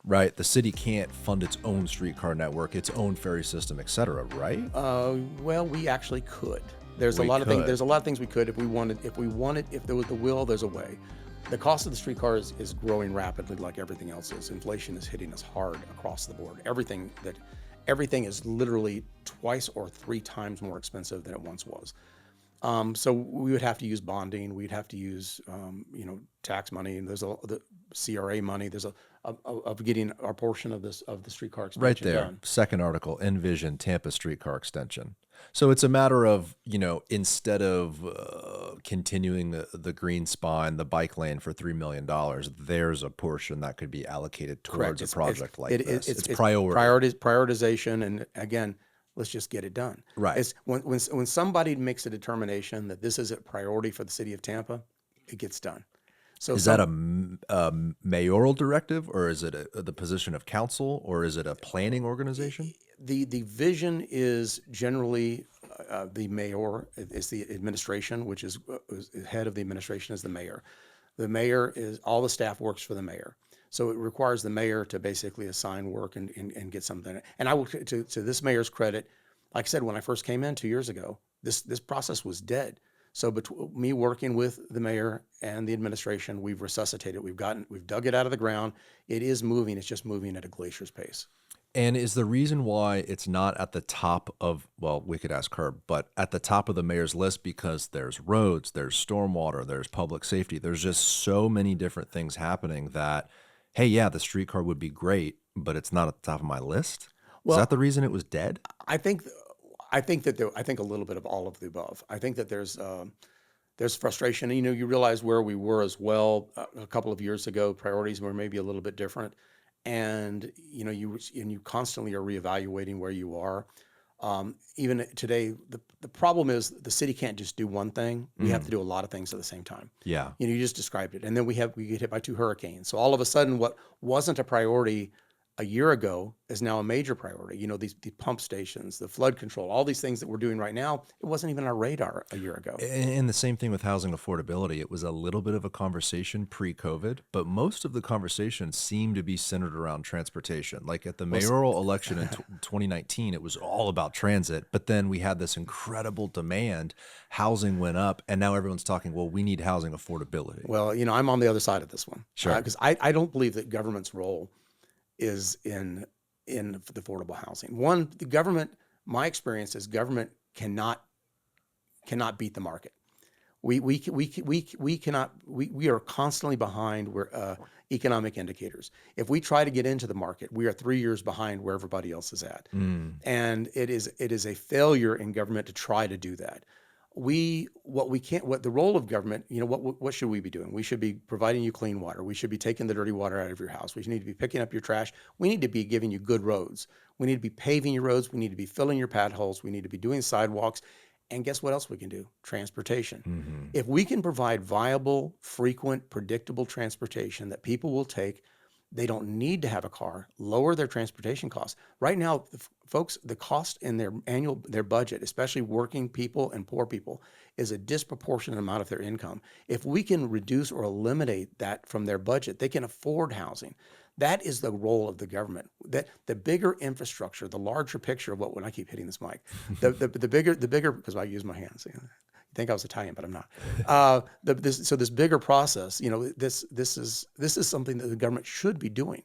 Right. The city can't fund its own streetcar network, its own ferry system, et cetera, right? Well, we actually could. There's a We lot of things. could. There's a lot of things we could if we wanted. If there was the will, there's a way. The cost of the streetcar is growing rapidly, like everything else is. Inflation is hitting us hard across the board. Everything is literally twice or three times more expensive than it once was. So we would have to use bonding. We'd have to use, tax money. And there's the CRA money. There's of getting our portion of the streetcar Right expansion there. done. Second article, envision Tampa streetcar extension. So it's a matter of, instead of continuing the green spine, the bike lane for $3 million, there's a portion that could be allocated towards a project like this. It's priority. Prioritization, and again, let's just get it done. Right. It's when somebody makes a determination that this is a priority for the city of Tampa, it gets done. So Is that a mayoral directive, or is it the position of council, or is it a planning organization? the vision is generally the mayor is the administration, which is head of the administration is the mayor. The mayor is all the staff works for the mayor. So it requires the mayor to basically assign work and get something. And I will, to this mayor's credit, like I said, when I first came in 2 years ago, this process was dead. So between me working with the mayor and the administration, we've resuscitated. We've dug it out of the ground. It is moving. It's just moving at a glacier's pace. And is the reason why it's not at the top of, well, we could ask her, but at the top of the mayor's list because there's roads, there's stormwater, there's public safety. There's just so many different things happening that, hey, yeah, the streetcar would be great, but it's not at the top of my list. Well, Is that the reason it was dead? I think a little bit of all of the above. I think that there's frustration. And, you realize where we were as well a couple of years ago. Priorities were maybe a little bit different, and you constantly are reevaluating where you are. Even today, the problem is the city can't just do one thing. We have to do a lot of things at the same time. Yeah. You just described it, and then we get hit by 2 hurricanes. So all of a sudden, what wasn't a priority a year ago is now a major priority. The pump stations, the flood control, all these things that we're doing right now, it wasn't even on our radar a year ago. And the same thing with housing affordability. It was a little bit of a conversation pre-COVID, but most of the conversation seemed to be centered around transportation. Like at the mayoral election in 2019, it was all about transit, but then we had this incredible demand. Housing went up, and now everyone's talking, well, we need housing affordability. Well, I'm on the other side of this one. Sure. Because I don't believe that government's role is in the affordable housing. One, the government, my experience is government cannot beat the market. We are constantly behind where economic indicators. If we try to get into the market, we are 3 years behind where everybody else is at. And it is a failure in government to try to do that. What the role of government, what should we be doing? We should be providing you clean water. We should be taking the dirty water out of your house. We need to be picking up your trash. We need to be giving you good roads. We need to be paving your roads. We need to be filling your potholes. We need to be doing sidewalks. And guess what else we can do? Transportation. If we can provide viable, frequent, predictable transportation that people will take, they don't need to have a car, lower their transportation costs. Right now, folks, the cost in their budget, especially working people and poor people, is a disproportionate amount of their income. If we can reduce or eliminate that from their budget, they can afford housing. That is the role of the government. That the bigger infrastructure, the larger picture of when I keep hitting this mic, the bigger, because I use my hands. You think I was Italian, but I'm not. This bigger process, this is something that the government should be doing.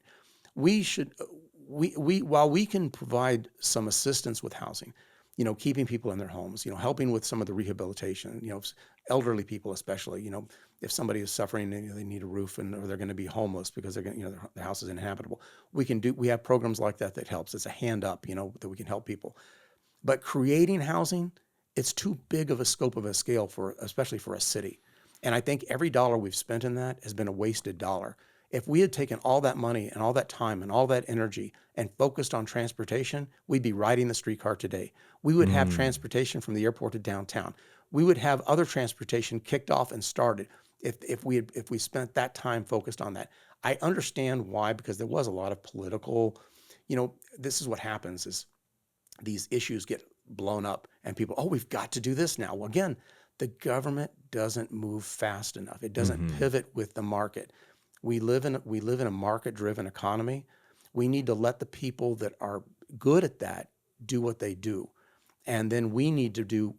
While we can provide some assistance with housing, keeping people in their homes, helping with some of the rehabilitation, elderly people especially, if somebody is suffering and they need a roof or they're going to be homeless because they're going, their house is uninhabitable. We have programs like that helps. It's a hand up, that we can help people. But creating housing, it's too big of a scope of a scale especially for a city. And I think every dollar we've spent in that has been a wasted dollar. If we had taken all that money and all that time and all that energy and focused on transportation, we'd be riding the streetcar today. We would have transportation from the airport to downtown. We would have other transportation kicked off and started if we spent that time focused on that. I understand why, because there was a lot of political, this is what happens is these issues get blown up and people, we've got to do this now. Well, again, the government doesn't move fast enough. It doesn't pivot with the market. We live in a market-driven economy. We need to let the people that are good at that do what they do. And then we need to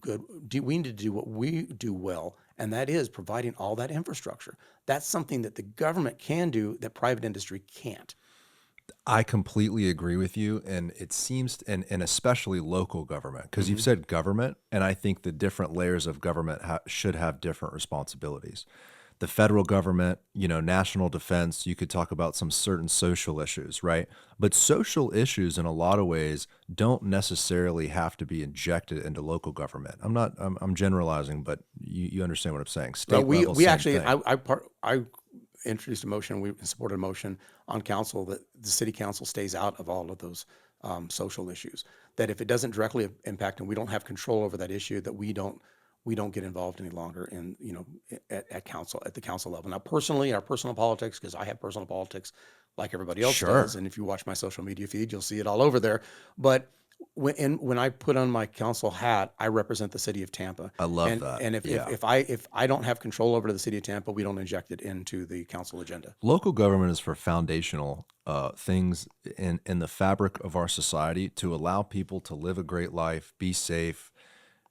we need to do what we do well, and that is providing all that infrastructure. That's something that the government can do that private industry can't. I completely agree with you. And it seems, and especially local government, because you've said government, and I think the different layers of government should have different responsibilities. The federal government, national defense, you could talk about some certain social issues, right? But social issues in a lot of ways don't necessarily have to be injected into local government. I'm generalizing, but you understand what I'm saying. State Well, level, we same actually, thing. I introduced a motion, we supported a motion on council that the city council stays out of all of those social issues. That if it doesn't directly impact and we don't have control over that issue, that we don't get involved any longer in, at the council level. Now, personally, our personal politics, because I have personal politics like everybody else Sure. does. And if you watch my social media feed, you'll see it all over there. But when I put on my council hat, I represent the city of Tampa. I love that. And if Yeah. if I don't have control over the city of Tampa, we don't inject it into the council agenda. Local government is for foundational things in the fabric of our society to allow people to live a great life, be safe,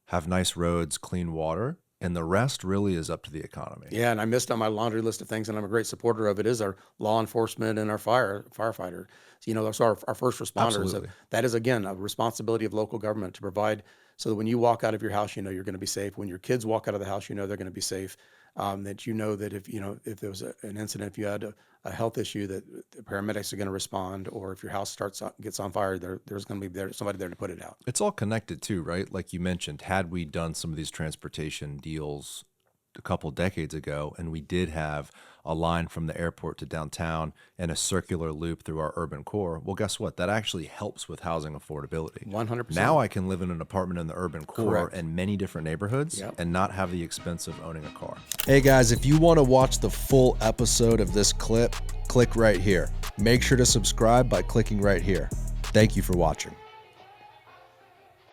have nice roads, clean water, and the rest really is up to the economy. Yeah, and I missed on my laundry list of things, and I'm a great supporter of it, is our law enforcement and our firefighter. So, those are our first responders. Absolutely. That is, again, a responsibility of local government to provide so that when you walk out of your house, you're going to be safe. When your kids walk out of the house, they're going to be safe. That if there was an incident, if you had a health issue, that the paramedics are going to respond, or if your house gets on fire, there's going to be somebody there to put it out. It's all connected too, right? Like you mentioned, had we done some of these transportation deals a couple decades ago, and we did have a line from the airport to downtown and a circular loop through our urban core, well, guess what? That actually helps with housing affordability. 100%. Now I can live in an apartment in the urban core Correct. in many different neighborhoods Yep. and not have the expense of owning a car. Hey guys, if you want to watch the full episode of this clip, click right here. Make sure to subscribe by clicking right here. Thank you for watching.